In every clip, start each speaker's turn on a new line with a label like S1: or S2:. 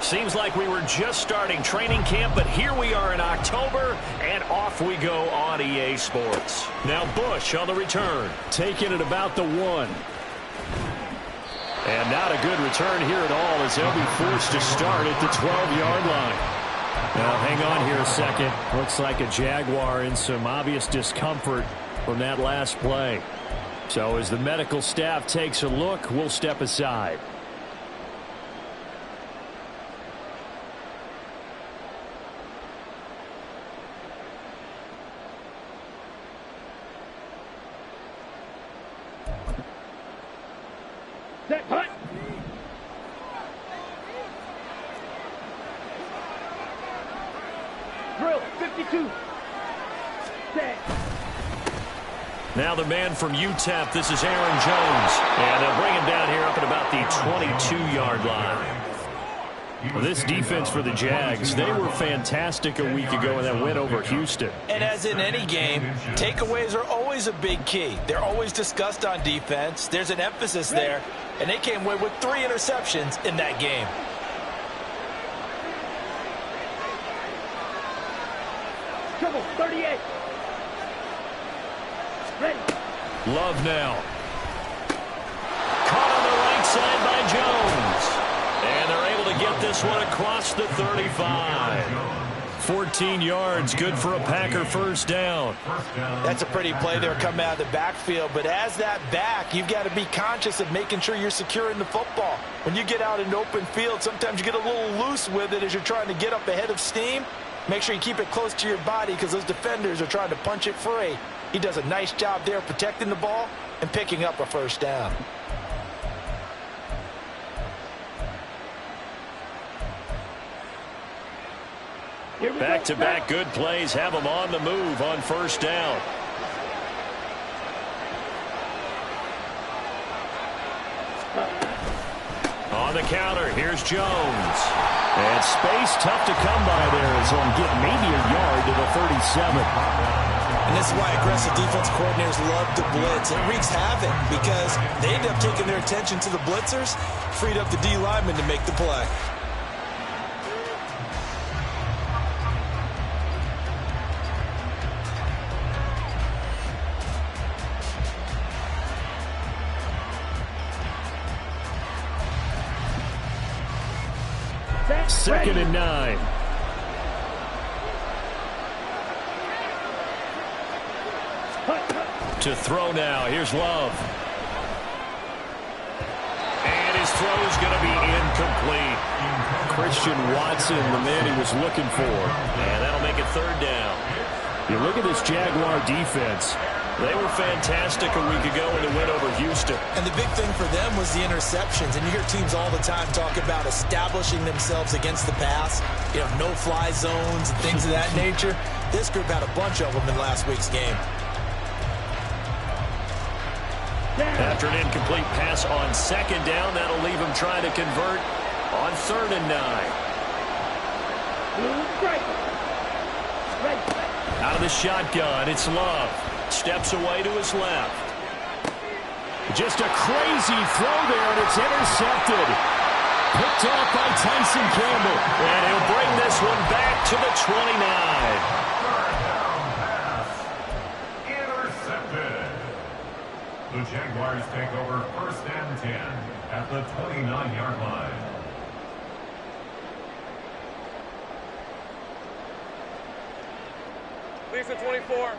S1: Seems like we were just starting training camp, but here we are in October, and off we go on EA Sports. Now Bush on the return, taking it about the 1. And not a good return here at all, as they'll be forced to start at the 12-yard line. Now, hang on here a second. Looks like a Jaguar in some obvious discomfort from that last play. So as the medical staff takes a look, we'll step aside.
S2: Set, punt. Drill, 52. Set.
S1: Now the man from UTEP, this is Aaron Jones. And they'll bring him down here up at about the 22-yard line. Well, this defense for the Jags, they were fantastic a week ago in that win over Houston.
S3: And as in any game, takeaways are always a big key. They're always discussed on defense. There's an emphasis there. And they came away with 3 interceptions in that game.
S2: Triple, 38. Ready.
S1: Love now. Caught on the right side by Jones. And they're able to get this one across the 35. 14 yards, good for a Packer first down.
S3: That's a pretty play there coming out of the backfield. But as that back, you've got to be conscious of making sure you're securing the football. When you get out in open field, sometimes you get a little loose with it as you're trying to get up ahead of steam. Make sure you keep it close to your body because those defenders are trying to punch it free. He does a nice job there protecting the ball and picking up a first down.
S1: Back-to-back good plays have them on the move on first down. On the counter, here's Jones. And space tough to come by there as he'll get maybe a yard to the 37.
S3: And this is why aggressive defense coordinators love to blitz. It wreaks havoc because they end up taking their attention to the blitzers, freed up the D lineman to make the play.
S1: Second and 9. To throw now. Here's Love. And his throw is going to be incomplete. Christian Watson, the man he was looking for. And that'll make it third down. You look at this Jaguar defense. They were fantastic a week ago in the win over Houston.
S3: And the big thing for them was the interceptions. And you hear teams all the time talk about establishing themselves against the pass. You know, no-fly zones and things of that nature. This group had a bunch of them in last week's game.
S1: After an incomplete pass on second down, that'll leave him trying to convert on 3rd and 9. Out of the shotgun, it's Love. Steps away to his left. Just a crazy throw there, and it's intercepted. Picked off by Tyson Campbell. And he'll bring this one back to the 29.
S4: The Jaguars take over 1st and 10 at the 29-yard line.
S2: Lisa 24.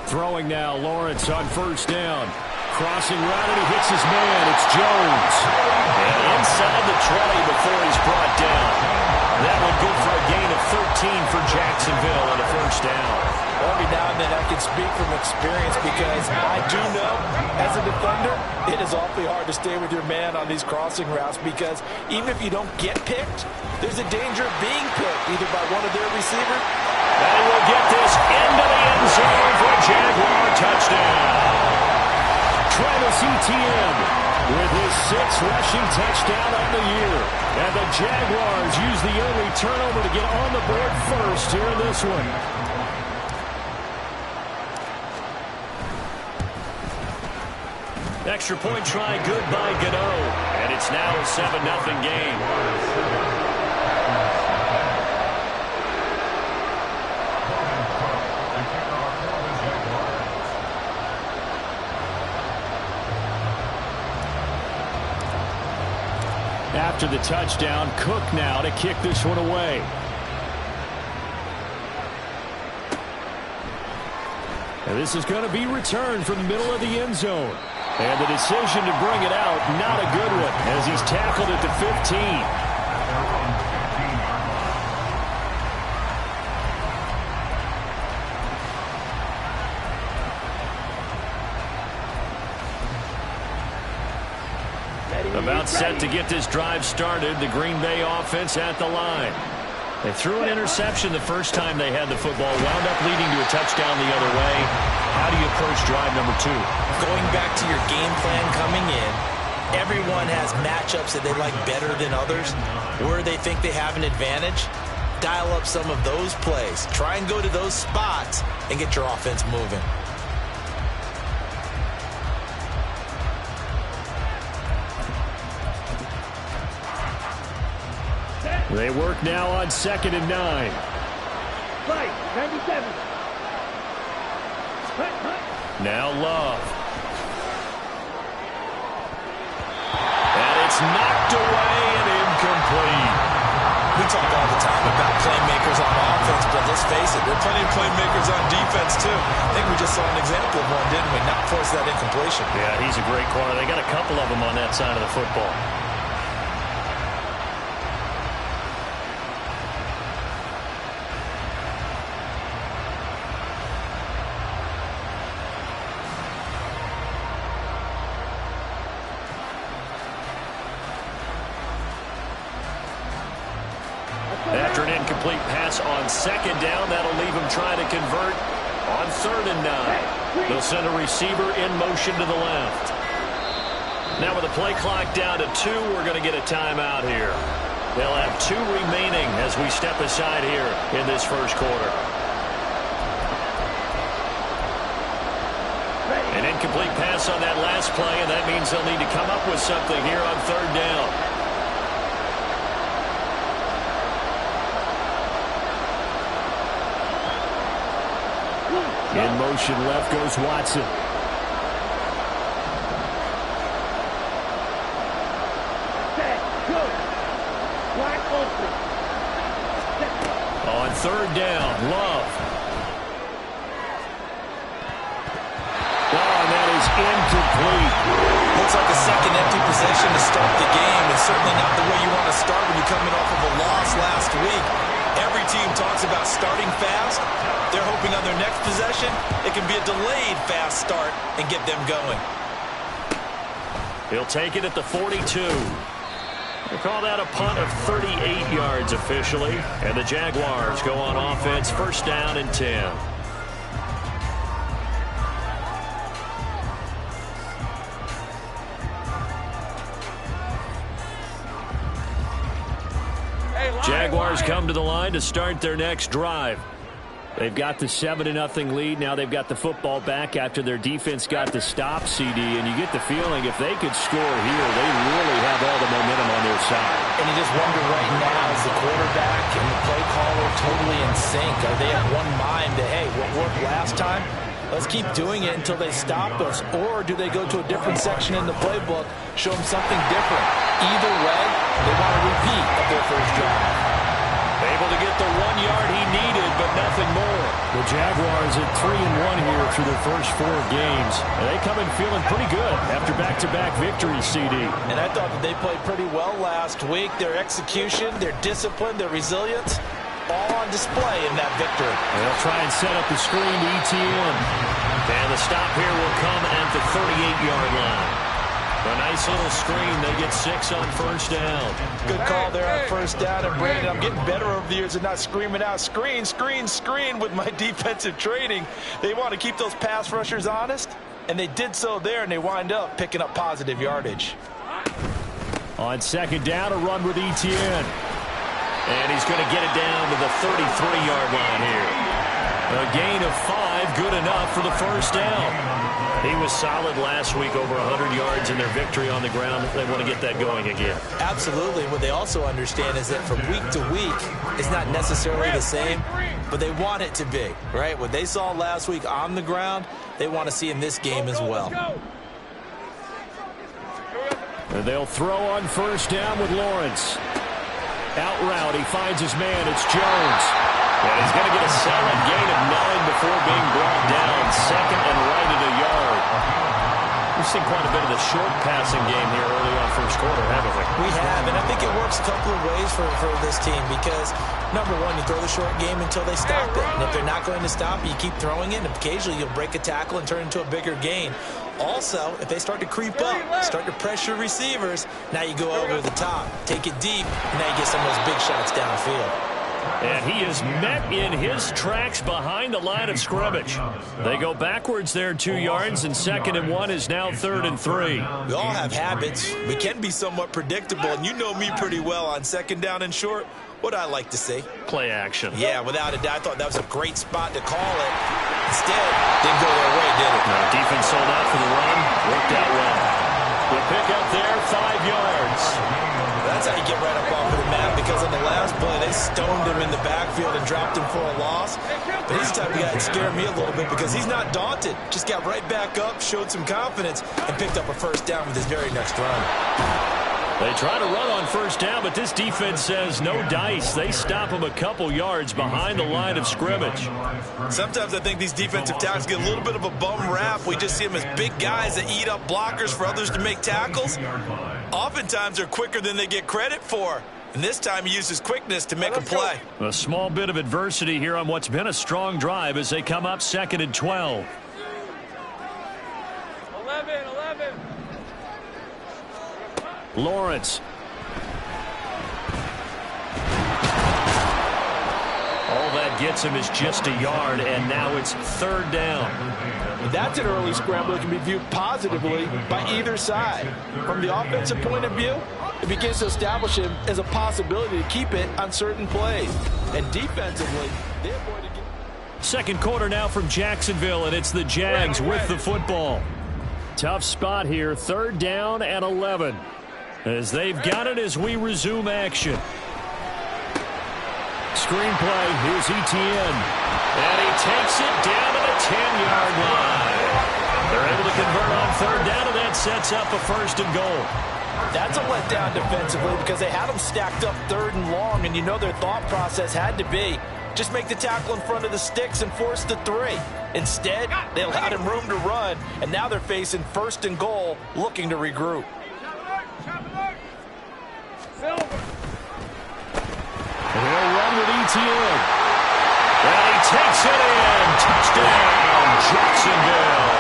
S1: Throwing now, Lawrence on first down. Crossing route, and he hits his man. It's Jones. And inside the 20 before he's brought down. That one good for a gain of 13 for Jacksonville on a first down.
S3: Every now and then I can speak from experience because I do know, as a defender, it is awfully hard to stay with your man on these crossing routes because even if you don't get picked, there's a danger of being picked either by one of their receivers.
S1: And we'll get this into the end zone for a Jaguar touchdown. Travis Etienne with his 6th rushing touchdown on the year. And the Jaguars use the early turnover to get on the board first here in this one. Extra point try good by Gano. And it's now a 7-0 game. After the touchdown, Cook now to kick this one away. And this is going to be returned from the middle of the end zone. And the decision to bring it out, not a good one, as he's tackled at the 15. About set to get this drive started. The Green Bay offense at the line. They threw an interception the first time they had the football. Wound up leading to a touchdown the other way. How do you approach drive number 2?
S3: Going back to your game plan coming in, everyone has matchups that they like better than others. Where they think they have an advantage, dial up some of those plays. Try and go to those spots and get your offense moving.
S1: They work now on 2nd and 9.
S2: Right, 97.
S1: Now Love. And it's knocked away and incomplete.
S3: We talk all the time about playmakers on offense, but let's face it, there are plenty of playmakers on defense too. I think we just saw an example of one, didn't we? Not force that incompletion.
S1: Yeah, he's a great corner. They got a couple of them on that side of the football. After an incomplete pass on 2nd down, that'll leave him trying to convert on 3rd and 9. They'll send a receiver in motion to the left. Now with the play clock down to 2, we're going to get a timeout here. They'll have 2 remaining as we step aside here in this first quarter. An incomplete pass on that last play, and that means they'll need to come up with something here on 3rd down. In motion left goes Watson. On 3rd down, Love. Oh, and that is incomplete.
S3: Looks like a second empty possession to start the game, and certainly not the way you want to start when you're coming off of a loss last week. Every team talks about starting fast. They're hoping on their next possession, it can be a delayed fast start and get them going.
S1: He'll take it at the 42. They call that a punt of 38 yards officially. And the Jaguars go on offense, 1st down and 10. Jaguars come to the line to start their next drive. They've got the 7-0 lead. Now they've got the football back after their defense got the stop, CD. And you get the feeling if they could score here, they really have all the momentum on their side.
S3: And you just wonder right now, is the quarterback and the play caller totally in sync? Are they of one mind that, hey, what worked last time? Let's keep doing it until they stop us. Or do they go to a different section in the playbook, show them something different? Either way, they want a repeat of their first drive.
S1: Able to get the 1 yard he needed, but nothing more. The Jaguars at 3-1 here through their first 4 games. And they come in feeling pretty good after back-to-back victories, CD.
S3: And I thought that they played pretty well last week. Their execution, their discipline, their resilience, all on display in that victory.
S1: They'll try and set up the screen to ETN. And the stop here will come at the 38-yard line. A nice little screen. They get 6 on 1st down.
S3: Good call there on 1st down. And Brandon, I'm getting better over the years and not screaming out, screen, screen, screen with my defensive training. They want to keep those pass rushers honest, and they did so there, and they wind up picking up positive yardage.
S1: On 2nd down, a run with ETN. And he's going to get it down to the 33-yard line here. A gain of 5, good enough for the 1st down. He was solid last week, over 100 yards in their victory on the ground. They want to get that going again.
S3: Absolutely. What they also understand is that from week to week, it's not necessarily the same, but they want it to be, right? What they saw last week on the ground, they want to see in this game as well.
S1: And they'll throw on first down with Lawrence. Out route, he finds his man. It's Jones. And he's going to get a solid gain of 9 before being brought down. Second and right at a yard. We've seen quite a bit of the short passing game here early on first quarter, haven't we?
S3: We have, and I think it works a couple of ways for this team because, number one, you throw the short game until they stop it. And if they're not going to stop it, you keep throwing it, and occasionally you'll break a tackle and turn it into a bigger gain. Also, if they start to creep up, start to pressure receivers, now you go over the top, take it deep, and now you get some of those big shots downfield.
S1: And he is met in his tracks behind the line of scrimmage. They go backwards there 2 yards, and 2nd and 1 is now 3rd and 3.
S3: We all have habits. We can be somewhat predictable, and you know me pretty well on 2nd down and short. What I like to see.
S1: Play action.
S3: Yeah, without a doubt. I thought that was a great spot to call it. Instead, didn't go their way, did it?
S1: No, defense sold out for the run. Worked out well. The pick up there, 5 yards.
S3: That's how you get right up off of the mat, because on the last play, they stoned him in the backfield and dropped him for a loss. But he's the type of guy that scared me a little bit because he's not daunted. Just got right back up, showed some confidence, and picked up a first down with his very next run.
S1: They try to run on first down, but this defense says no dice. They stop him a couple yards behind the line of scrimmage.
S3: Sometimes I think these defensive tackles get a little bit of a bum rap. We just see them as big guys that eat up blockers for others to make tackles. Oftentimes they're quicker than they get credit for. And this time he used his quickness to make a play.
S1: A small bit of adversity here on what's been a strong drive as they come up 2nd and 12.
S2: 11.
S1: Lawrence. All that gets him is just a yard, and now it's 3rd down.
S3: That's an early scramble that can be viewed positively by either side. From the offensive point of view, it begins to establish him as a possibility to keep it on certain plays. And defensively, they're going to get...
S1: Second quarter now from Jacksonville, and it's the Jags with the football. Tough spot here, 3rd down and 11. As they've got it as we resume action. Screenplay, here's Etienne. And he takes it down to the 10-yard line. They're able to convert on 3rd down, and that sets up a 1st and goal.
S3: That's a letdown defensively because they had them stacked up 3rd and long, and you know their thought process had to be just make the tackle in front of the sticks and force the 3. Instead, they allowed him room to run, and now they're facing 1st and goal, looking to regroup.
S1: He'll run with Etienne. And he takes it in. Touchdown, Jacksonville.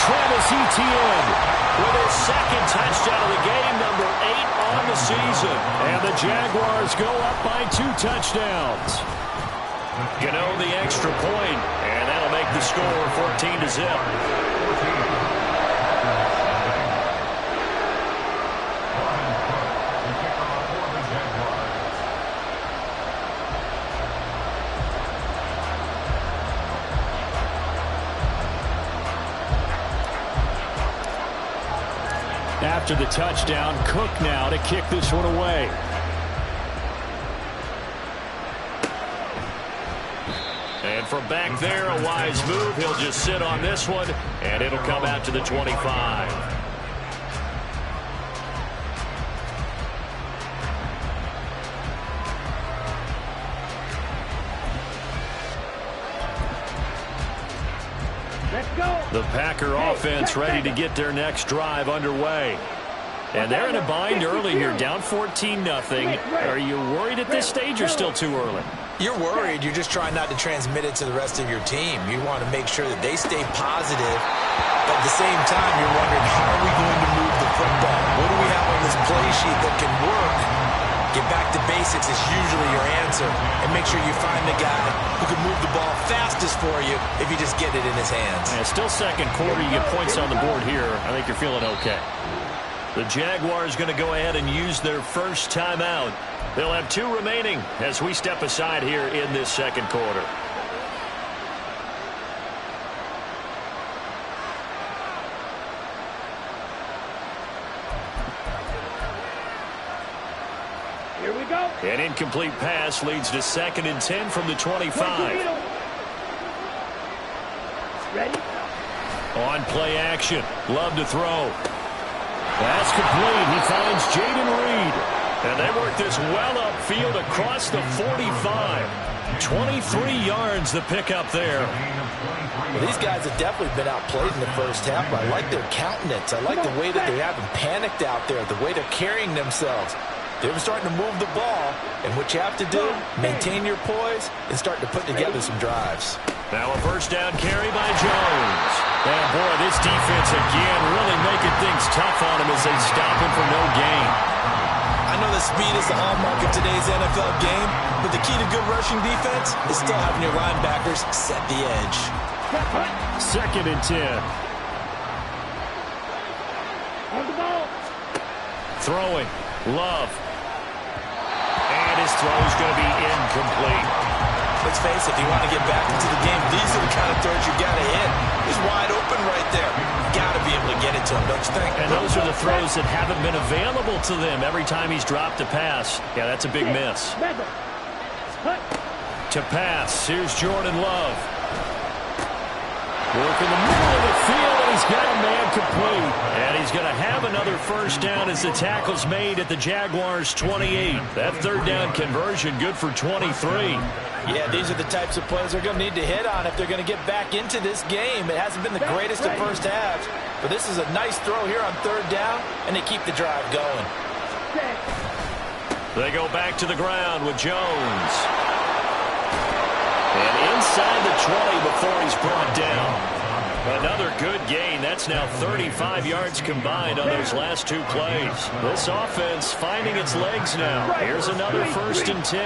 S1: Travis Etienne with his 2nd touchdown of the game, number 8 on the season. And the Jaguars go up by 2 touchdowns. Gano the extra point, and that'll make the score 14-0. After the touchdown, Cook now to kick this one away. And from back there, a wise move. He'll just sit on this one, and it'll come out to the 25. The Packer offense ready to get their next drive underway. And they're in a bind early here, down 14-0. Are you worried at this stage or still too early?
S3: You're worried. You're just trying not to transmit it to the rest of your team. You want to make sure that they stay positive. But at the same time, you're wondering, how are we going to move the football? What do we have on this play sheet that can work? Get back to basics is usually your answer. And make sure you find the guy who can move the ball fastest for you if you just get it in his hands.
S1: And still second quarter. You get points on the board here. I think you're feeling okay. The Jaguars going to go ahead and use their first timeout. They'll have 2 remaining as we step aside here in this second quarter.
S2: Here we go.
S1: An incomplete pass leads to 2nd and 10 from the 25.
S2: Ready?
S1: On play action. Love to throw. That's complete. He finds Jaden Reed. And they work this well upfield across the 45. 23 yards the pickup there.
S3: Well, these guys have definitely been outplayed in the first half, but I like their countenance. I like the way that they haven't panicked out there, the way they're carrying themselves. They're starting to move the ball, and what you have to do, maintain your poise and start to put together some drives.
S1: Now a first down carry by Jones. And boy, this defense again really making things tough on him as they stop him for no gain.
S3: I know that speed is the hallmark of today's NFL game, but the key to good rushing defense is still having your linebackers set the edge.
S1: 2nd and 10.
S2: On the ball.
S1: Throwing. Love. And his throw is going to be incomplete.
S3: Let's face it, if you want to get back into the game, these are the kind of throws you got to hit. He's wide open right there. Got to be able to get it to him, don't you think?
S1: And those are the throws that haven't been available to them every time he's dropped a pass. Yeah, that's a big miss. To pass, here's Jordan Love. Work in the middle of the field, and he's got a man complete. And he's going to have another first down as the tackle's made at the Jaguars' 28. That 3rd down conversion good for 23.
S3: Yeah, these are the types of plays they're going to need to hit on if they're going to get back into this game. It hasn't been the greatest of first halves, but this is a nice throw here on 3rd down, and they keep the drive going.
S1: They go back to the ground with Jones. And inside the 20 before he's brought down. Another good gain. That's now 35 yards combined on those last 2 plays. This offense finding its legs now. Here's another 1st and 10.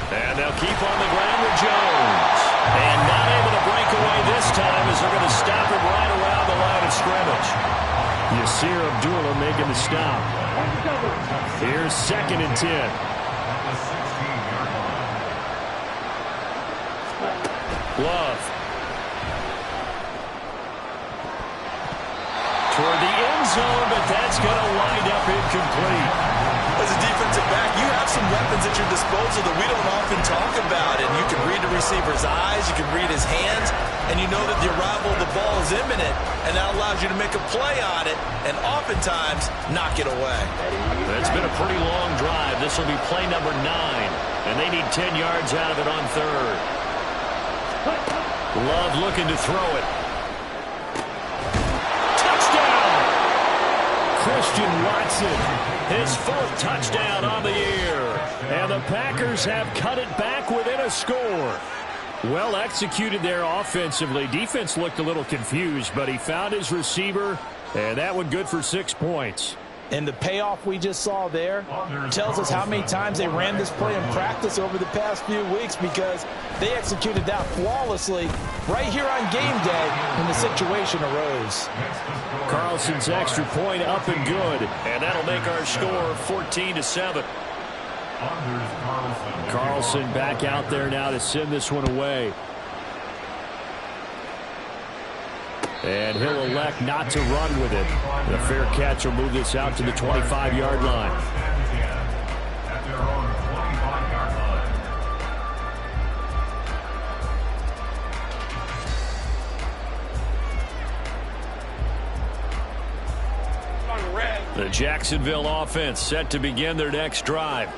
S1: And they'll keep on the ground with Jones. And not able to break away this time as they're going to stop him right around the line of scrimmage. Yasir Abdullah making the stop. Here's 2nd and 10. Love. Toward the end zone, but that's going to wind up incomplete.
S3: As a defensive back, you have some weapons at your disposal that we don't often talk about. And you can read the receiver's eyes, you can read his hands, and you know that the arrival of the ball is imminent, and that allows you to make a play on it and oftentimes knock it away.
S1: It's been a pretty long drive. This will be play number 9, and they need 10 yards out of it on 3rd. Love looking to throw it. Touchdown! Christian Watson, his 4th touchdown on the year. And the Packers have cut it back within a score. Well executed there offensively. Defense looked a little confused, but he found his receiver, and that one good for 6 points.
S3: And the payoff we just saw there tells us how many times they ran this play in practice over the past few weeks, because they executed that flawlessly right here on game day when the situation arose.
S1: Carlson's extra point up and good, and that'll make our score 14-7. Carlson back out there now to send this one away. And he'll elect not to run with it. The fair catch will move this out to the 25-yard line. The Jacksonville offense set to begin their next drive.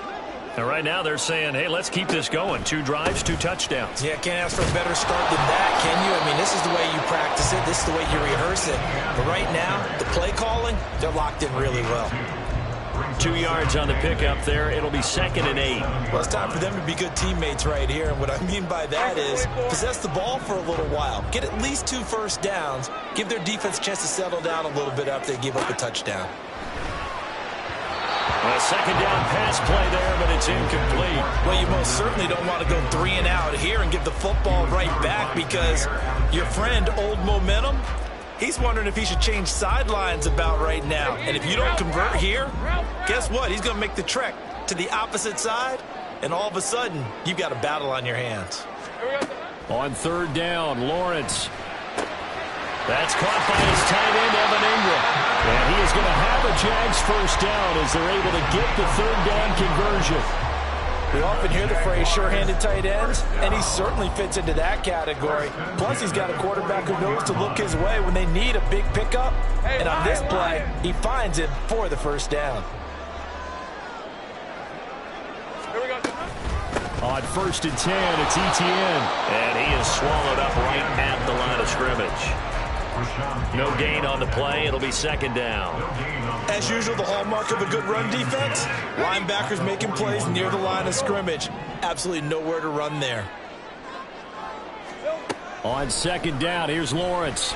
S1: And right now they're saying, hey, let's keep this going. 2 drives, 2 touchdowns.
S3: Yeah, can't ask for a better start than that, can you? I mean, this is the way you practice it. This is the way you rehearse it. But right now, the play calling, they're locked in really well.
S1: 2 yards on the pickup there. It'll be 2nd and 8.
S3: Well, it's time for them to be good teammates right here. And what I mean by that is possess the ball for a little while. Get at least 2 first downs. Give their defense a chance to settle down a little bit after they give up a touchdown.
S1: A 2nd down pass play there, but it's incomplete.
S3: Well, you most certainly don't want to go 3 and out here and give the football right back, because your friend, Old Momentum, he's wondering if he should change sidelines about right now. And if you don't convert here, guess what? He's going to make the trek to the opposite side, and all of a sudden, you've got a battle on your hands.
S1: On 3rd down, Lawrence. That's caught by his tight end, Evan Ingram. And he is going to have a Jags first down as they're able to get the third down conversion.
S3: We often hear the phrase sure-handed tight ends, and he certainly fits into that category. Plus, he's got a quarterback who knows to look his way when they need a big pickup. And on this play, he finds it for the first down.
S5: Here we go.
S1: On 1st and 10, it's Etienne. And he is swallowed up right at the line of scrimmage. No gain on the play. It'll be 2nd down.
S3: As usual, the hallmark of a good run defense, linebackers making plays near the line of scrimmage. Absolutely nowhere to run there.
S1: On 2nd down, here's Lawrence.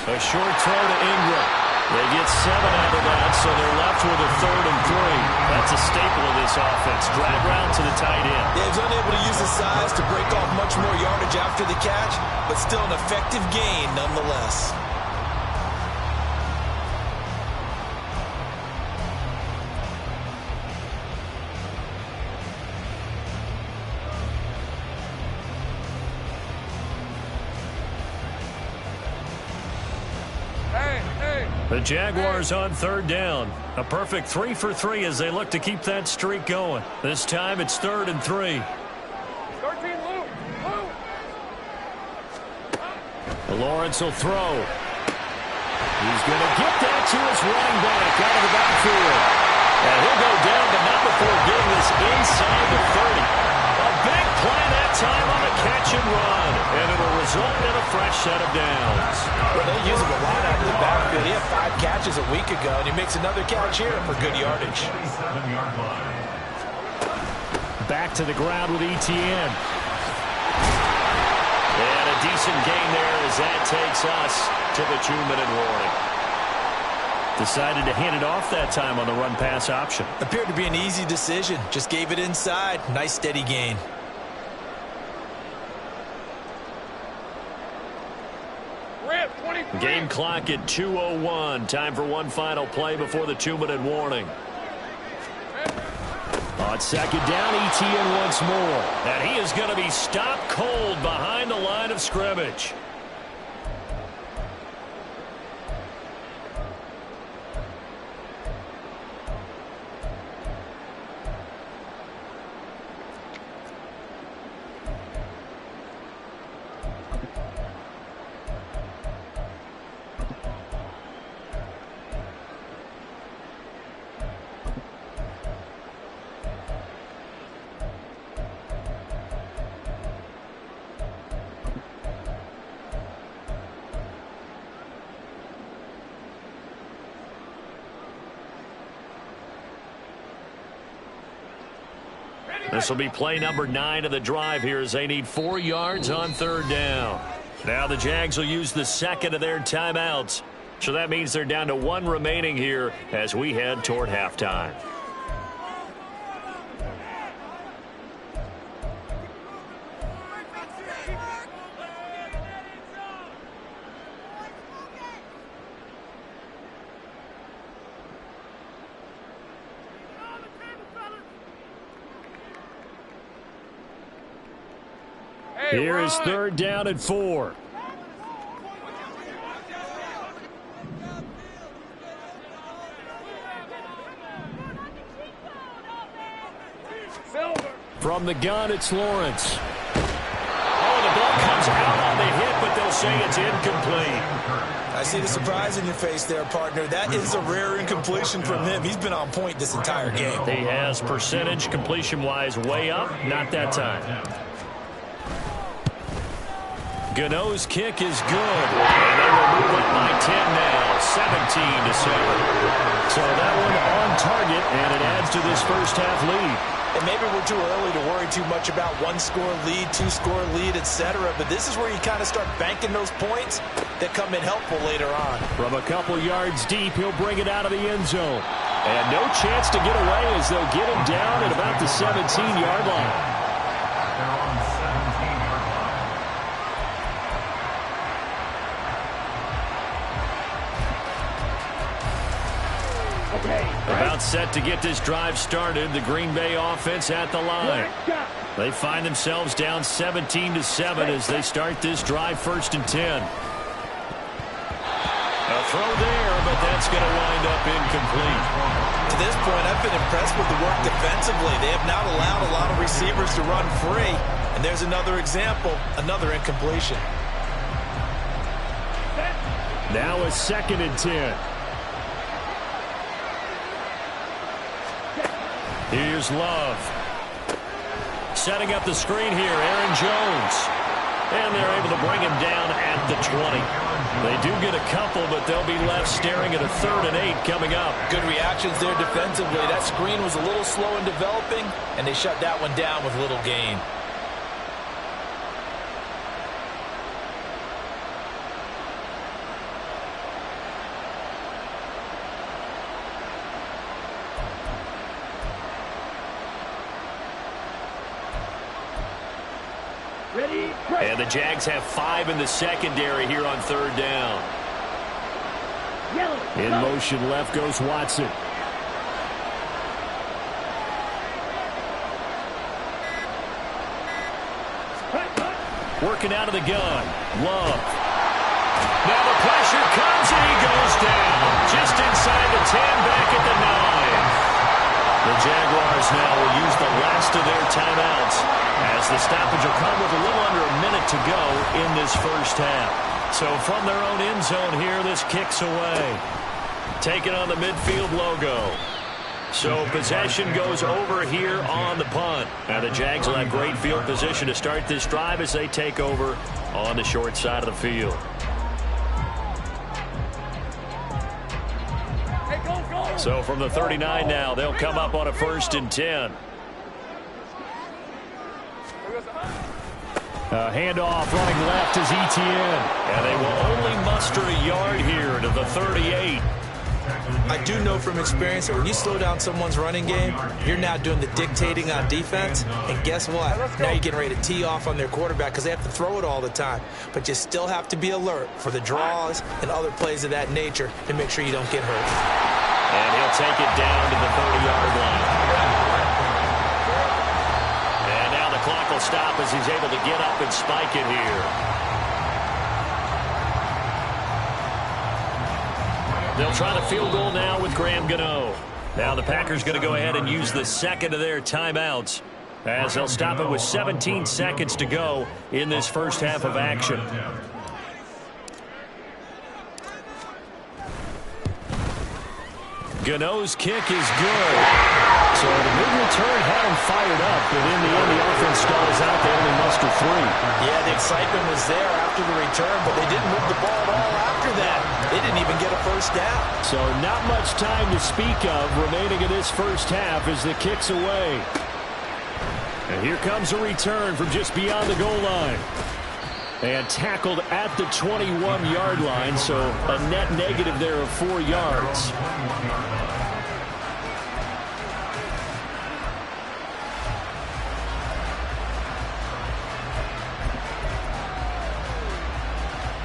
S1: A short throw to Ingram. They get 7 out of that, so they're left with a 3rd and 3. That's a staple of this offense. Drag route to the tight end.
S3: Yeah, he's unable to use his size to break off much more yardage after the catch, but still an effective gain nonetheless.
S1: The Jaguars on 3rd down. A perfect 3 for 3 as they look to keep that streak going. This time it's 3rd and 3.
S5: 13, Lou.
S1: Lawrence will throw. He's going to get that to his running back out of the backfield. And he'll go down to number 4, getting this inside the 30. A big play that time on a catch and run. And it'll result in a fresh set of downs.
S3: Well, they use him a lot out of the backfield. He had 5 catches a week ago, and he makes another catch here for good yardage.
S1: Back to the ground with Etienne. And a decent gain there as that takes us to the 2-minute warning. Decided to hand it off that time on the run-pass option.
S3: Appeared to be an easy decision. Just gave it inside. Nice steady gain.
S1: Game clock at 2:01. Time for one final play before the 2-minute warning. On 2nd down, Etienne once more. And he is going to be stopped cold behind the line of scrimmage. This will be play number 9 of the drive here as they need 4 yards on 3rd down. Now the Jags will use the 2nd of their timeouts. So that means they're down to 1 remaining here as we head toward halftime. Here is 3rd down and 4. From the gun, it's Lawrence. Oh, the ball comes out on the hit, but they'll say it's incomplete.
S3: I see the surprise in your face there, partner. That is a rare incompletion from him. He's been on point this entire game.
S1: He has percentage completion-wise way up. Not that time. Gano's kick is good. And they will move up by 10 now, 17-7. So that one on target, and it adds to this first half lead.
S3: And maybe we're too early to worry too much about 1-score lead, 2-score lead, etc. But this is where you kind of start banking those points that come in helpful later on.
S1: From a couple yards deep, he'll bring it out of the end zone. And no chance to get away as they'll get him down at about the 17-yard line. About set to get this drive started. The Green Bay offense at the line. They find themselves down 17-7 as they start this drive 1st and 10. A throw there, but that's going to wind up incomplete.
S3: To this point, I've been impressed with the work defensively. They have not allowed a lot of receivers to run free. And there's another example, another incompletion.
S1: Now a 2nd and 10. Here's Love. Setting up the screen here, Aaron Jones. And they're able to bring him down at the 20. They do get a couple, but they'll be left staring at a 3rd and 8 coming up.
S3: Good reactions there defensively. That screen was a little slow in developing, and they shut that one down with little gain.
S2: Ready,
S1: and the Jags have 5 in the secondary here on 3rd down.
S2: Yellow,
S1: in motion left goes Watson. Working out of the gun. Love. Now the pressure comes and he goes down. Just inside the 10, back at the 9. The Jaguars now will use the last of their timeouts as the stoppage will come with a little under a minute to go in this first half. So from their own end zone here, this kicks away. Taking on the midfield logo. So possession goes over here on the punt. Now the Jags will have great field position to start this drive as they take over on the short side of the field. So from the 39 now, they'll come up on a 1st and 10. A handoff running left is Etienne. And they will only muster a yard here to the 38.
S3: I do know from experience that when you slow down someone's running game, you're now doing the dictating on defense. And guess what? Now you're getting ready to tee off on their quarterback because they have to throw it all the time. But you still have to be alert for the draws and other plays of that nature to make sure you don't get hurt.
S1: And he'll take it down to the 30-yard line. And now the clock will stop as he's able to get up and spike it here. They'll try the field goal now with Graham Gano. Now the Packers going to go ahead and use the 2nd of their timeouts as they'll stop it with 17 seconds to go in this first half of action. Gano's kick is good. So the mid-return had him fired up, but in the end the offense stalls out. They only muster 3.
S3: Yeah, the excitement was there after the return, but they didn't move the ball at all after that. They didn't even get a first down. So
S1: not much time to speak of remaining in this first half as the kick's away. And here comes a return from just beyond the goal line. And tackled at the 21-yard line, so a net negative there of 4 yards.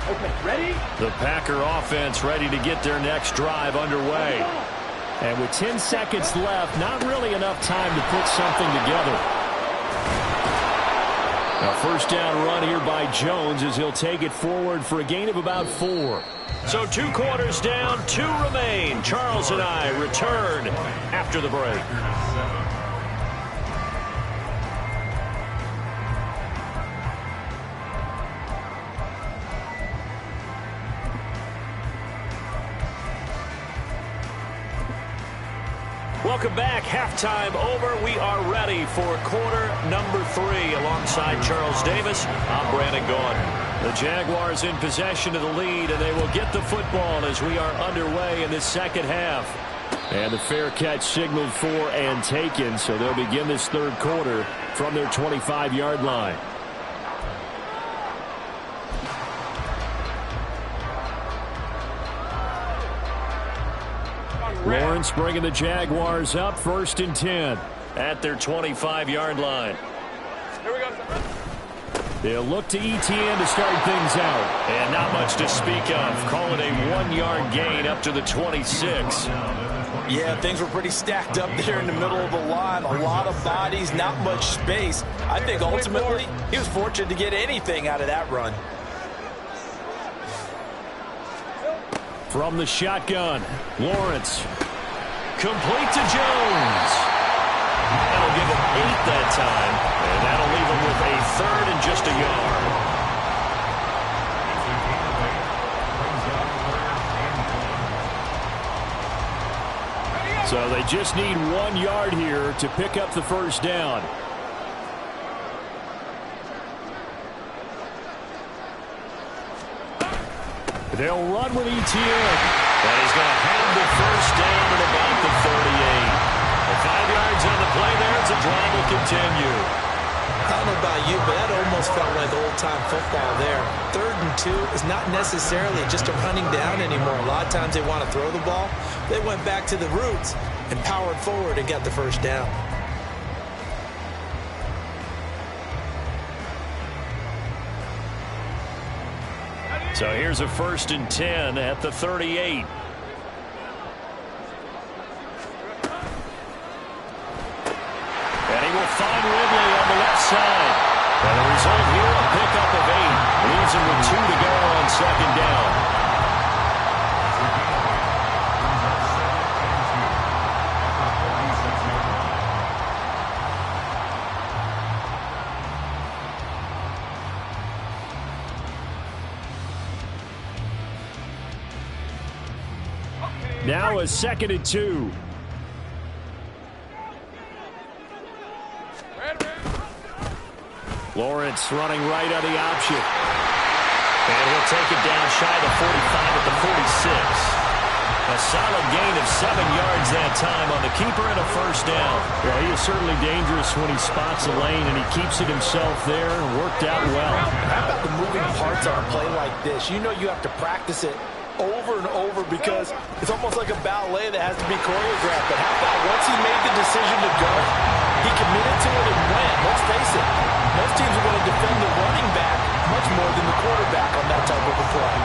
S2: Okay, ready?
S1: The Packer offense ready to get their next drive underway. And with 10 seconds left, not really enough time to put something together. A first down run here by Jones as he'll take it forward for a gain of about 4. So 2 quarters down, 2 remain. Charles and I return after the break. Welcome back. Halftime over. We are ready for quarter number 3 alongside Charles Davis. I'm Brandon Gaudin. The Jaguars in possession of the lead, and they will get the football as we are underway in this second half. And the fair catch signaled for and taken, so they'll begin this third quarter from their 25-yard line. Lawrence bringing the Jaguars up 1st and 10 at their 25-yard line.
S5: Here we go.
S1: They'll look to Etienne to start things out. And not much to speak of. Call it a 1-yard gain up to the 26.
S3: Yeah, things were pretty stacked up there in the middle of the line. A lot of bodies, not much space. I think ultimately he was fortunate to get anything out of that run.
S1: From the shotgun, Lawrence. Complete to Jones. That'll give him 8 that time, and that'll leave him with a third and just a yard. So they just need 1 yard here to pick up the first down. They'll run with ETN. And he's going to have the first down at about the 38. 5 yards on the play there. It's a drive will continue.
S3: I don't know about you, but that almost felt like old-time football there. 3rd and 2 is not necessarily just a running down anymore. A lot of times they want to throw the ball. They went back to the roots and powered forward and got the first down.
S1: So here's a 1st and 10 at the 38. And he will find Ridley on the left side. And the result here, a pickup of 8. Leaves him with 2 to go on 2nd down. Now a 2nd and 2. Lawrence running right on the option. And he'll take it down shy of the 45 at the 46. A solid gain of 7 yards that time on the keeper and a first down. Yeah, he is certainly dangerous when he spots a lane and he keeps it himself there and worked out well.
S3: How about the moving parts on a play like this? You know you have to practice it over and over because it's almost like a ballet that has to be choreographed. But how about once he made the decision to go, he committed to it and went. Let's face it, most teams are going to defend the running back much more than the quarterback on that type of a play.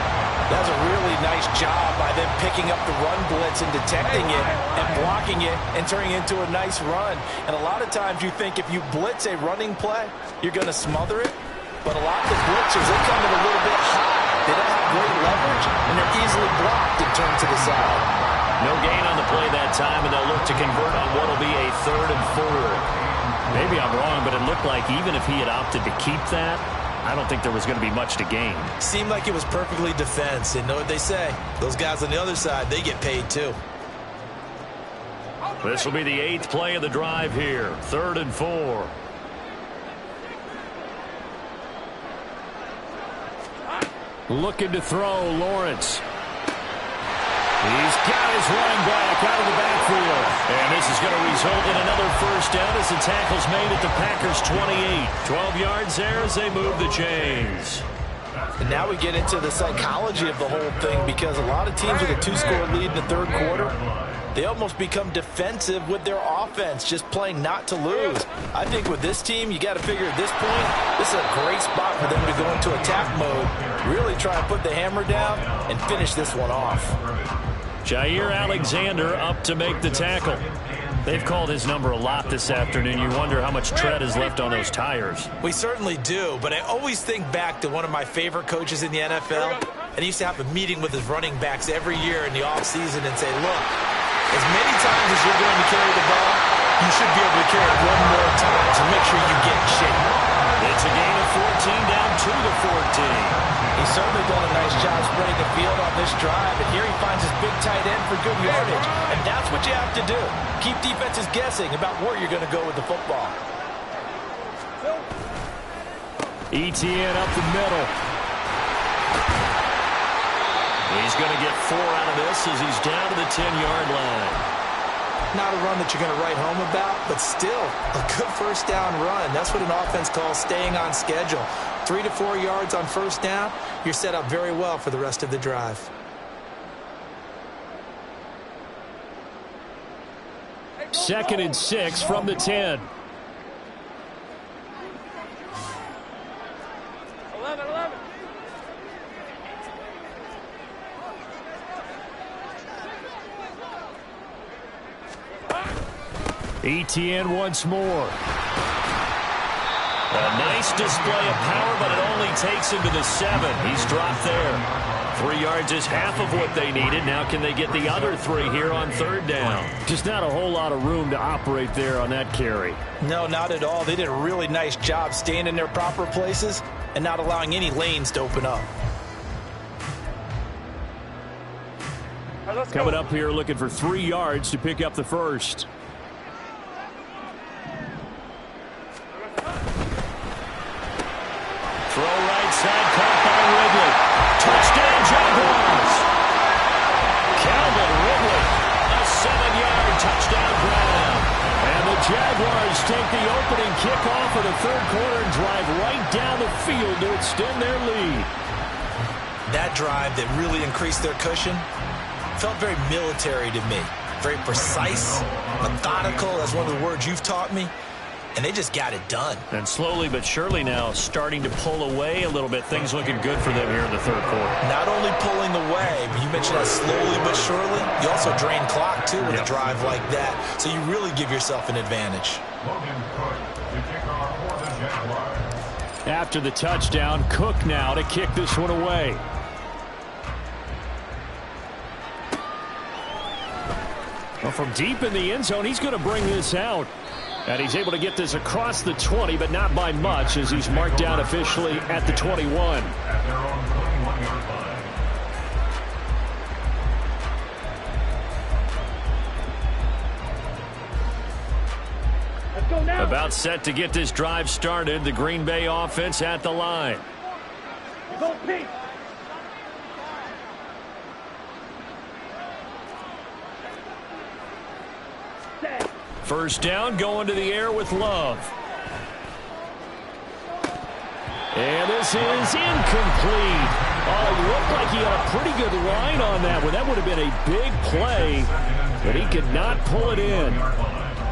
S3: That's a really nice job by them picking up the run blitz and detecting it and blocking it and turning it into a nice run. And a lot of times you think if you blitz a running play, you're going to smother it. But a lot of the blitzers, they come in a little bit high. They don't have great leverage, and they're easily blocked and turned to the side.
S1: No gain on the play that time, and they'll look to convert on what will be a 3rd and 4. Maybe I'm wrong, but it looked like even if he had opted to keep that, I don't think there was going to be much to gain.
S3: Seemed like it was perfectly defense, and know what they say. Those guys on the other side, they get paid too.
S1: This will be the 8th play of the drive here. 3rd and 4. Looking to throw, Lawrence. He's got his running back out of the backfield. And this is going to result in another first down as the tackle's made at the Packers' 28. 12 yards there as they move the chains.
S3: And now we get into the psychology of the whole thing because a lot of teams with a 2-score lead in the 3rd quarter, they almost become defensive with their offense, just playing not to lose. I think with this team, you got to figure at this point, this is a great spot for them to go into attack mode, really try and put the hammer down and finish this one off.
S1: Jair Alexander up to make the tackle. They've called his number a lot this afternoon. You wonder how much tread is left on those tires.
S3: We certainly do, but I always think back to one of my favorite coaches in the NFL, and he used to have a meeting with his running backs every year in the offseason and say, look, as many times as you're going to carry the ball, you should be able to carry it one more time to make sure you get in shape.
S1: It's a gain of 14 down to the 14.
S3: He's certainly done a nice job spreading the field on this drive, and here he finds his big tight end for good yardage, and that's what you have to do. Keep defenses guessing about where you're going to go with the football.
S1: ETN up the middle. He's going to get 4 out of this as he's down to the 10-yard line.
S3: Not a run that you're going to write home about, but still a good first down run. That's what an offense calls staying on schedule. 3 to 4 yards on first down, you're set up very well for the rest of the drive.
S1: Second and 6 from the 10.
S5: 11.
S1: ETN once more. A nice display of power, but it only takes him to the 7. He's dropped there. 3 yards is half of what they needed. Now can they get the other 3 here on third down? Just not a whole lot of room to operate there on that carry.
S3: No, not at all. They did a really nice job staying in their proper places and not allowing any lanes to open up.
S1: Coming up here looking for 3 yards to pick up the first. Throw right side, caught by Ridley. Touchdown, Jaguars. Calvin Ridley, a 7-yard touchdown grab. And the Jaguars take the opening kickoff of the third quarter and drive right down the field to extend their lead.
S3: That drive that really increased their cushion felt very military to me. Very precise, methodical. That's one of the words you've taught me. And they just got it done.
S1: And slowly but surely now starting to pull away a little bit. Things looking good for them here in the third quarter.
S3: Not only pulling away, but you mentioned that slowly but surely. You also drain clock, too, with a drive like that. So you really give yourself an advantage.
S1: After the touchdown, Cook now to kick this one away. Well, from deep in the end zone, he's going to bring this out. And he's able to get this across the 20, but not by much, as he's marked down officially at the 21.
S2: Let's go now.
S1: About set to get this drive started. The Green Bay offense at the line.
S2: Go pink.
S1: First down, going to the air with Love. And this is incomplete. Oh, it looked like he had a pretty good line on that one. That would have been a big play, but he could not pull it in.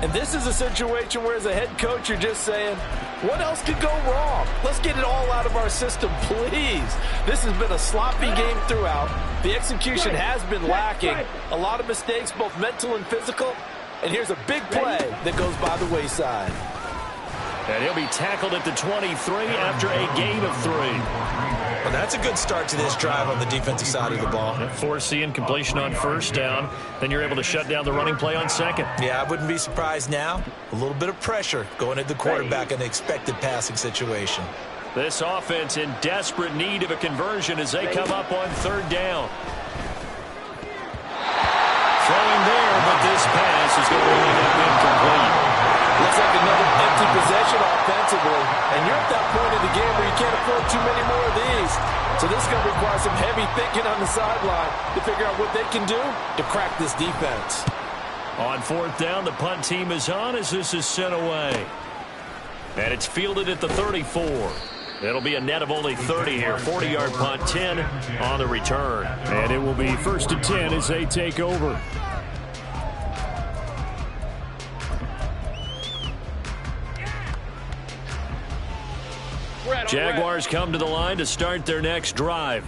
S3: And this is a situation where, as a head coach, you're just saying, what else could go wrong? Let's get it all out of our system, please. This has been a sloppy game throughout. The execution has been lacking. A lot of mistakes, both mental and physical. And here's a big play that goes by the wayside.
S1: And he'll be tackled at the 23 after a gain of 3.
S3: Well, that's a good start to this drive on the defensive side of the ball.
S1: Forcing completion on first down. Then you're able to shut down the running play on second.
S3: Yeah, I wouldn't be surprised now. A little bit of pressure going at the quarterback in an expected passing situation.
S1: This offense in desperate need of a conversion as they come up on third down. Throwing there, but this pass is going to end up incomplete.
S3: Looks like another empty possession offensively. And you're at that point in the game where you can't afford too many more of these. So this is going to require some heavy thinking on the sideline to figure out what they can do to crack this defense.
S1: On fourth down, the punt team is on as this is sent away. And it's fielded at the 34. It'll be a net of only 30 here. 40-yard punt, 10 on the return. And it will be first and 10 as they take over. Jaguars come to the line to start their next drive.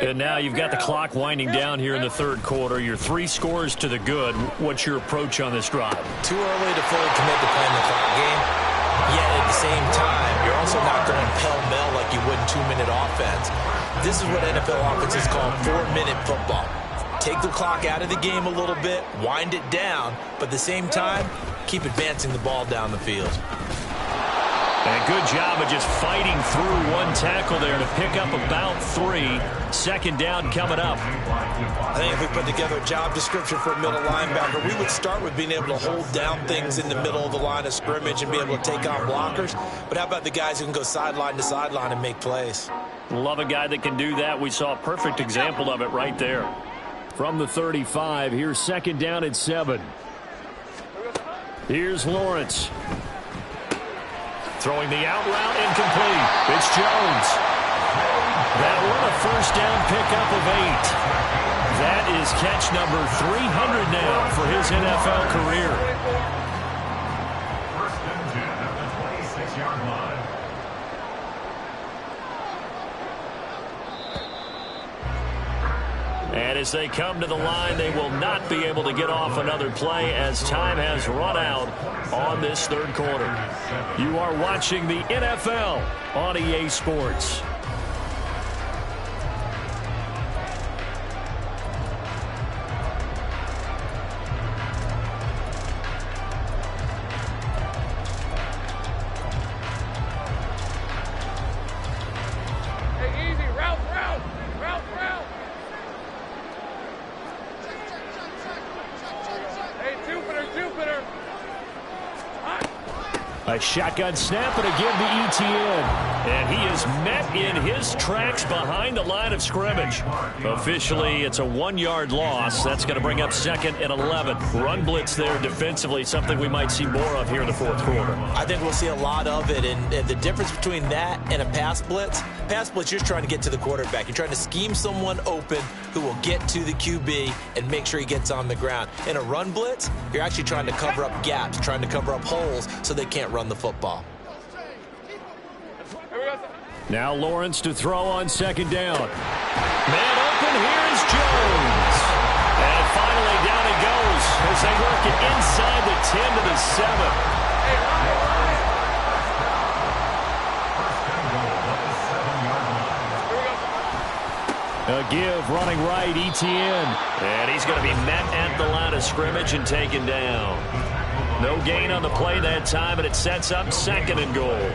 S1: And now you've got the clock winding down here in the third quarter. Your 3 scores to the good. What's your approach on this drive?
S3: Too early to fully commit to playing the clock game. Yet at the same time, you're also not going pell-mell like you would in 2-minute offense. This is what NFL offenses call 4-minute football. Take the clock out of the game a little bit, wind it down, but at the same time, keep advancing the ball down the field.
S1: And a good job of just fighting through one tackle there to pick up about 3. Second down coming up.
S3: I think if we put together a job description for a middle linebacker, we would start with being able to hold down things in the middle of the line of scrimmage and be able to take on blockers. But how about the guys who can go sideline to sideline and make plays?
S1: Love a guy that can do that. We saw a perfect example of it right there. From the 35, here's second down at 7. Here's Lawrence. Throwing the out route, incomplete. It's Jones. That one a first down pickup of 8. That is catch number 300 now for his NFL career.
S4: First and 10 at the 26-yard line.
S1: And as they come to the line, they will not be able to get off another play as time has run out on this third quarter. You are watching the NFL on EA Sports. A shotgun snap and a give to ETN. And he is met in his tracks behind the line of scrimmage. Officially, it's a 1-yard loss. That's going to bring up 2nd and 11. Run blitz there defensively, something we might see more of here in the fourth quarter.
S3: I think we'll see a lot of it. And the difference between that and a pass blitz, you're just trying to get to the quarterback. You're trying to scheme someone open who will get to the QB and make sure he gets on the ground. In a run blitz, you're actually trying to cover up gaps, trying to cover up holes so they can't run the football.
S1: Now Lawrence to throw on 2nd down. Man open, here's Jones. And finally down he goes as they work it inside the 10 to the 7. A give running right, ETN. And he's going to be met at the line of scrimmage and taken down. No gain on the play that time, and it sets up 2nd and goal.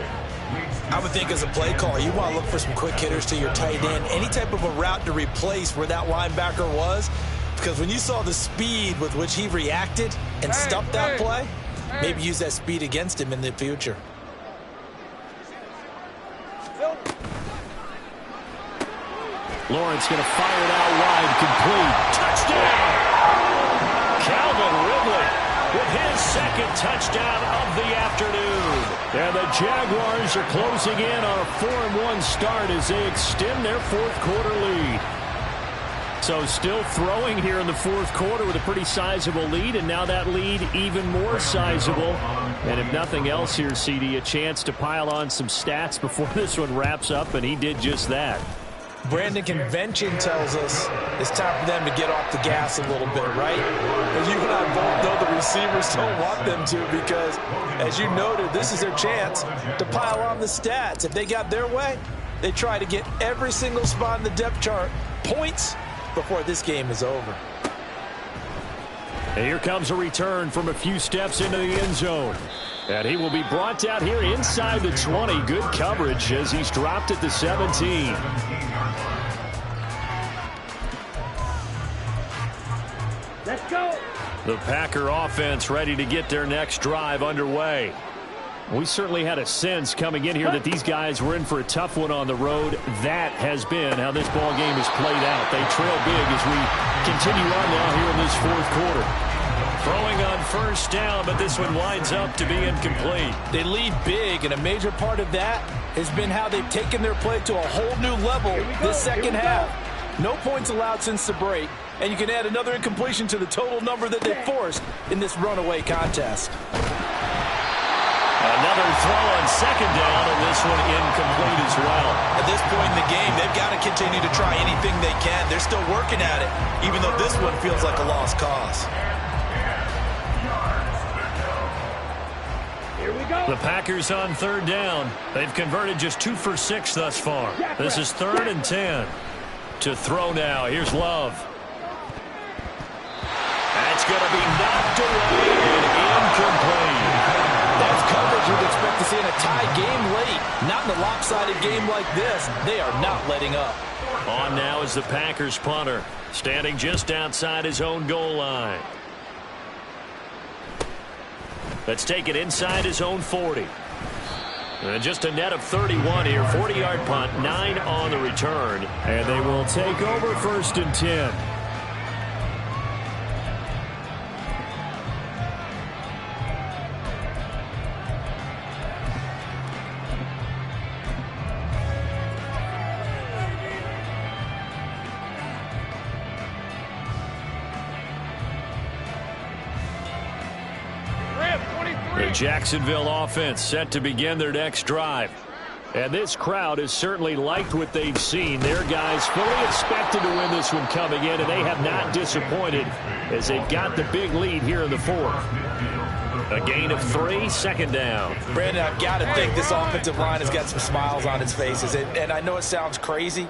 S3: I would think as a play caller, you want to look for some quick hitters to your tight end. Any type of a route to replace where that linebacker was. Because when you saw the speed with which he reacted and stuffed that play, maybe use that speed against him in the future.
S1: Lawrence going to fire it out wide, complete. Touchdown! Calvin Ridley with his 2nd touchdown of the afternoon. And the Jaguars are closing in on a 4-1 start as they extend their fourth quarter lead. So still throwing here in the fourth quarter with a pretty sizable lead, and now that lead even more sizable. And if nothing else here, CD, a chance to pile on some stats before this one wraps up, and he did just that.
S3: Brandon, convention tells us it's time for them to get off the gas a little bit, right? And you and I both know the receivers don't want them to because, as you noted, this is their chance to pile on the stats. If they got their way, they try to get every single spot in the depth chart points before this game is over.
S1: And here comes a return from a few steps into the end zone. And he will be brought down here inside the 20. Good coverage as he's dropped at the 17.
S2: Let's go.
S1: The Packer offense ready to get their next drive underway. We certainly had a sense coming in here that these guys were in for a tough one on the road. That has been how this ball game has played out. They trail big as we continue on now here in this fourth quarter. Throwing on 1st down, but this one winds up to be incomplete.
S3: They lead big, and a major part of that has been how they've taken their play to a whole new level this second half. No points allowed since the break, and you can add another incompletion to the total number that they forced in this runaway contest.
S1: Another throw on 2nd down, and this one incomplete as well.
S3: At this point in the game, they've got to continue to try anything they can. They're still working at it, even though this one feels like a lost cause.
S1: The Packers on 3rd down. They've converted just 2 for 6 thus far. This is 3rd and 10. To throw now. Here's Love. That's going to be knocked away and incomplete.
S3: That's coverage you'd expect to see in a tie game late. Not in a lopsided game like this. They are not letting up.
S1: On now is the Packers punter, standing just outside his own goal line. Let's take it inside his own 40. And just a net of 31 here. 40-yard punt, 9 on the return. And they will take over 1st and 10. The Jacksonville offense set to begin their next drive. And this crowd has certainly liked what they've seen. Their guys fully expected to win this one coming in, and they have not disappointed as they've got the big lead here in the 4th. A gain of 3, 2nd down.
S3: Brandon, I've got to think this offensive line has got some smiles on its faces. And I know it sounds crazy,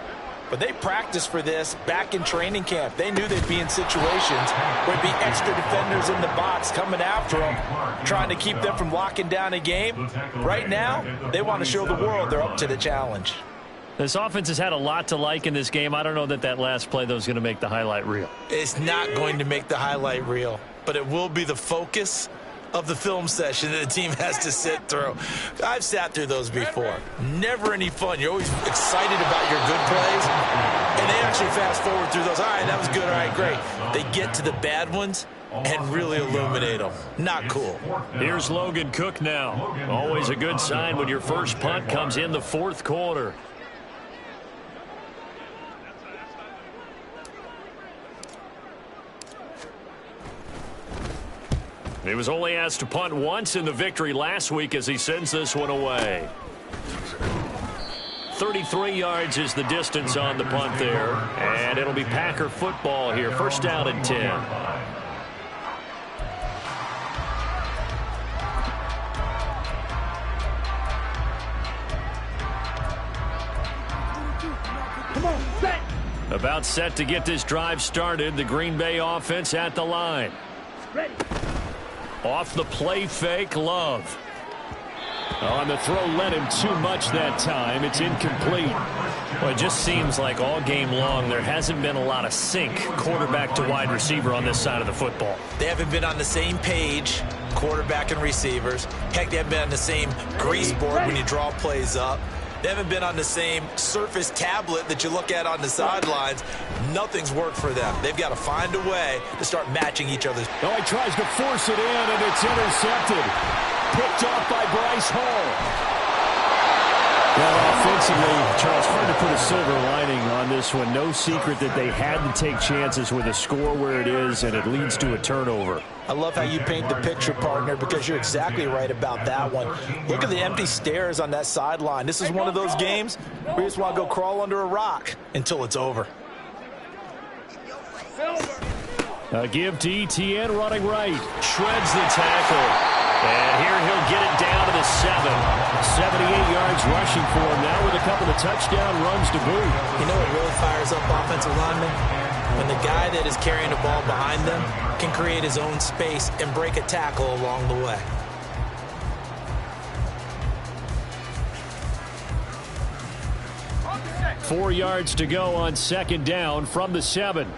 S3: but they practiced for this back in training camp. They knew they'd be in situations where there'd be extra defenders in the box coming after them, trying to keep them from locking down a game. Right now, they want to show the world they're up to the challenge.
S1: This offense has had a lot to like in this game. I don't know that last play, though, is going to make the highlight reel.
S3: It's not going to make the highlight reel, but it will be the focus of the film session that the team has to sit through. I've sat through those before. Never any fun. You're always excited about your good plays, and they actually fast forward through those. All right, that was good. All right, great. They get to the bad ones and really illuminate them. Not cool.
S1: Here's Logan Cook now. Always a good sign when your first punt comes in the fourth quarter. He was only asked to punt once in the victory last week as he sends this one away. 33 yards is the distance on the punt there, and it'll be Packer football here. First down and 10.
S2: Come on, set.
S1: About set to get this drive started. The Green Bay offense at the line.
S2: Ready.
S1: Off the play fake, Love. On the throw, led him too much that time. It's incomplete. Well, it just seems like all game long there hasn't been a lot of sync quarterback to wide receiver on this side of the football.
S3: They haven't been on the same page, quarterback and receivers. Heck, they haven't been on the same grease board when you draw plays up. They haven't been on the same Surface tablet that you look at on the sidelines. Nothing's worked for them. They've got to find a way to start matching each other's.
S1: Oh, he tries to force it in, and it's intercepted. Picked off by Bryce Hall. Well, offensively, Charles, hard to put a silver lining on this one. No secret that they had to take chances with a score where it is, and it leads to a turnover.
S3: I love how you paint the picture, partner, because you're exactly right about that one. Look at the empty stares on that sideline. This is one of those games where you just want to go crawl under a rock until it's over.
S1: A give to Etienne running right. Shreds the tackle. And here he'll get it down to the 7. 78 yards rushing for him now with a couple of touchdown runs to boot.
S3: You know what really fires up offensive linemen? When the guy that is carrying the ball behind them can create his own space and break a tackle along the way.
S1: Four yards to go on second down from the 7.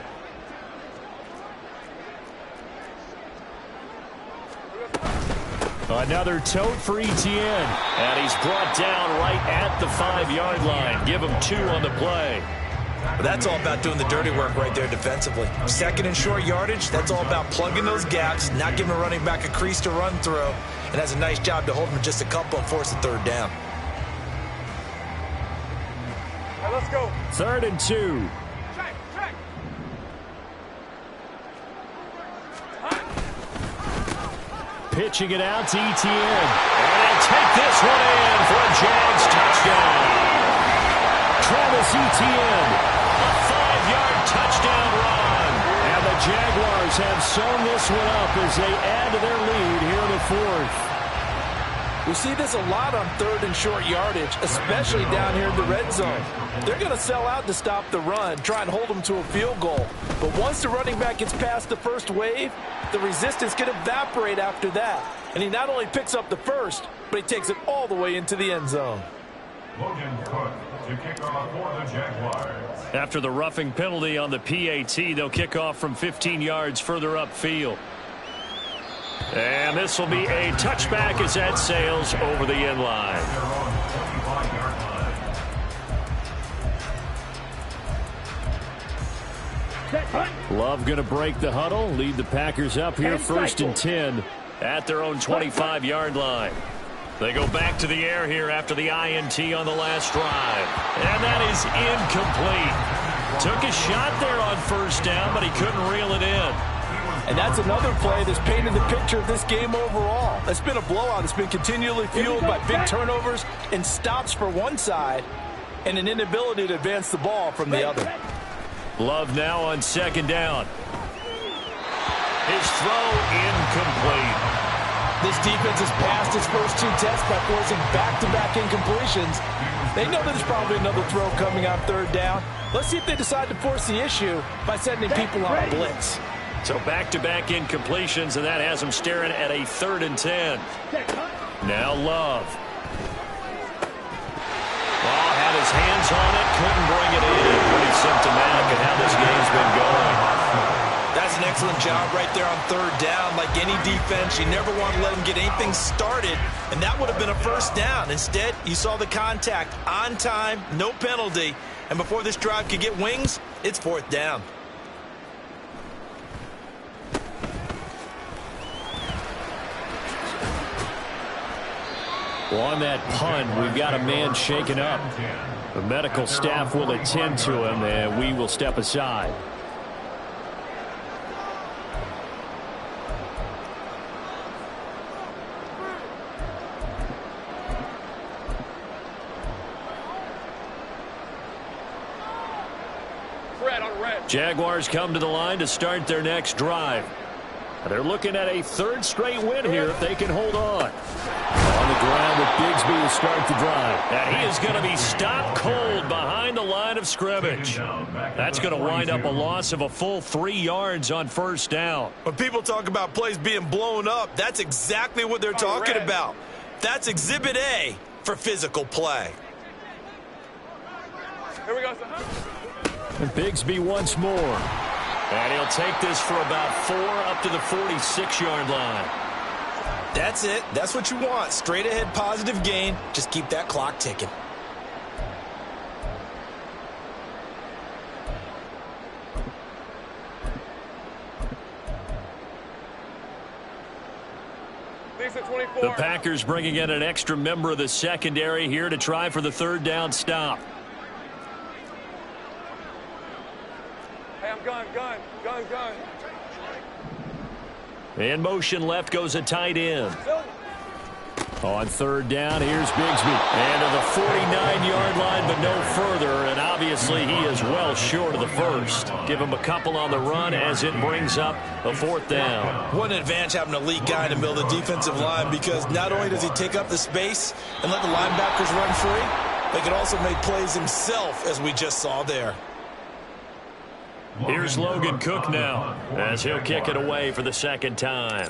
S1: Another tote for Etienne. And he's brought down right at the 5-yard line. Give him 2 on the play.
S3: But that's all about doing the dirty work right there defensively. Second and short yardage, that's all about plugging those gaps, not giving a running back a crease to run through, and has a nice job to hold him just a couple and force a third down.
S5: All right, let's go.
S1: 3rd and 2.
S5: Check.
S1: Pitching it out to Etienne. And they'll take this one in for a Jags touchdown. Travis Etienne, a 5-yard touchdown run. And the Jaguars have sewn this one up as they add to their lead here in the 4th.
S3: We see this a lot on 3rd and short yardage, especially down here in the red zone. They're going to sell out to stop the run, try and hold them to a field goal. But once the running back gets past the first wave, the resistance can evaporate after that. And he not only picks up the first, but he takes it all the way into the end zone.
S4: Logan Cook to kick off for the Jaguars.
S1: After the roughing penalty on the PAT, they'll kick off from 15 yards further upfield. And this will be a touchback as that sails over the end line. Love going to break the huddle, lead the Packers up here 1st and 10 at their own 25-yard line. They go back to the air here after the INT on the last drive. And that is incomplete. Took a shot there on 1st down, but he couldn't reel it in.
S3: And that's another play that's painted the picture of this game overall. It's been a blowout. It's been continually fueled by big turnovers and stops for one side and an inability to advance the ball from the other.
S1: Love now on 2nd down. His throw incomplete.
S3: This defense has passed its first 2 tests by forcing back-to-back incompletions. They know there's probably another throw coming on 3rd down. Let's see if they decide to force the issue by sending people on a blitz.
S1: So back-to-back incompletions, and that has him staring at a 3rd and 10. Now Love. Ball had his hands on it, couldn't bring it in. Pretty symptomatic of how this game's been going.
S3: That's an excellent job right there on third down. Like any defense, you never want to let them get anything started, and that would have been a first down. Instead, you saw the contact on time, no penalty, and before this drive could get wings, it's fourth down.
S1: Well, on that punt, we've got a man shaken up. The medical staff will attend to him, and we will step aside. Jaguars come to the line to start their next drive. They're looking at a third straight win here if they can hold on. On the ground with Bigsby to start the drive. And he is going to be stopped cold behind the line of scrimmage. That's going to wind up a loss of a full 3 yards on first down.
S3: When people talk about plays being blown up, that's exactly what they're talking about. That's Exhibit A for physical play.
S5: Here we go, son.
S1: And Bigsby once more. And he'll take this for about 4 up to the 46-yard line.
S3: That's it. That's what you want. Straight ahead positive gain. Just keep that clock ticking.
S1: The Packers bringing in an extra member of the secondary here to try for the third down stop.
S5: Hey, I'm gun.
S1: In motion left goes a tight end. On third down, here's Bigsby. And to the 49-yard line, but no further. And obviously, he is well short of the first. Give him a couple on the run as it brings up a fourth down.
S3: What an advantage having an elite guy in the middle of the defensive line, because not only does he take up the space and let the linebackers run free, they can also make plays himself, as we just saw there.
S1: Here's Logan Cook now as he'll kick it away for the second time.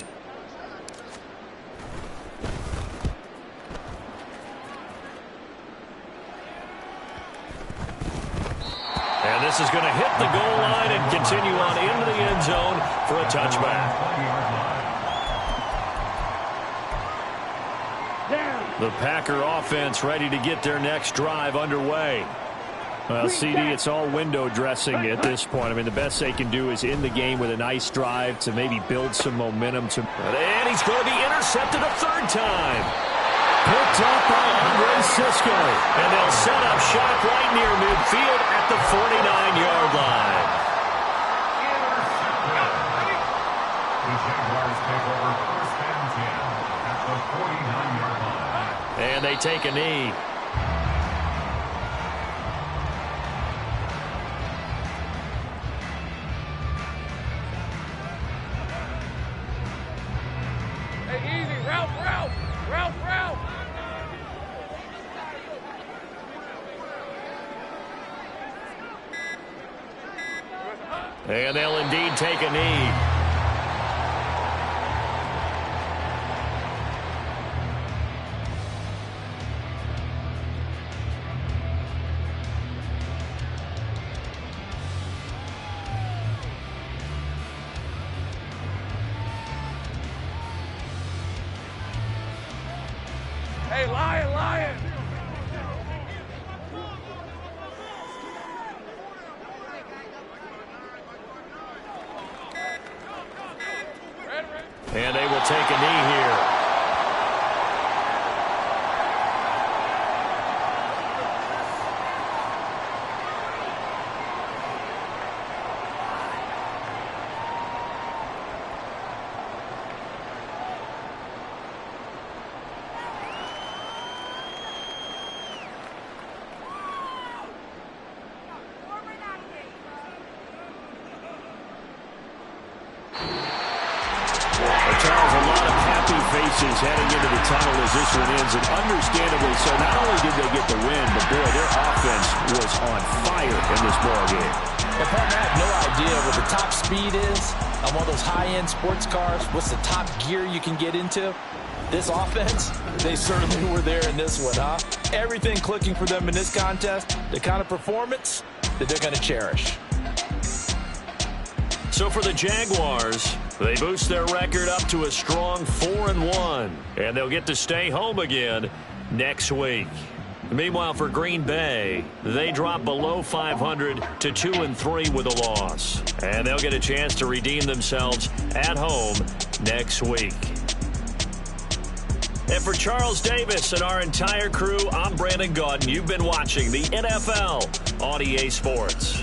S1: And this is going to hit the goal line and continue on into the end zone for a touchback. The Packer offense ready to get their next drive underway. Well, CD, it's all window dressing at this point. I mean, the best they can do is end the game with a nice drive to maybe build some momentum. And he's going to be intercepted a third time. Picked up by Andre Cisco. And they'll set up shop right near midfield at the 49-yard line.
S4: The Jaguars take over first and 10 at the 49-yard line.
S1: And they take a knee. And they'll indeed take a knee.
S5: Hey, Lion!
S1: And they will take a knee here. Faces heading into the tunnel as this one ends, and understandably so. Not only did they get the win, but boy, their offense was on fire in this ball game.
S3: Well, partner, I have no idea what the top speed is on one of those high-end sports cars. What's the top gear you can get into? This offense, they certainly were there in this one, huh? Everything clicking for them in this contest, the kind of performance that they're going to cherish.
S1: So for the Jaguars, they boost their record up to a strong 4-1, and they'll get to stay home again next week. Meanwhile, for Green Bay, they drop below 500 to 2-3 with a loss, and they'll get a chance to redeem themselves at home next week. And for Charles Davis and our entire crew, I'm Brandon Gaudin. You've been watching the NFL on EA Sports.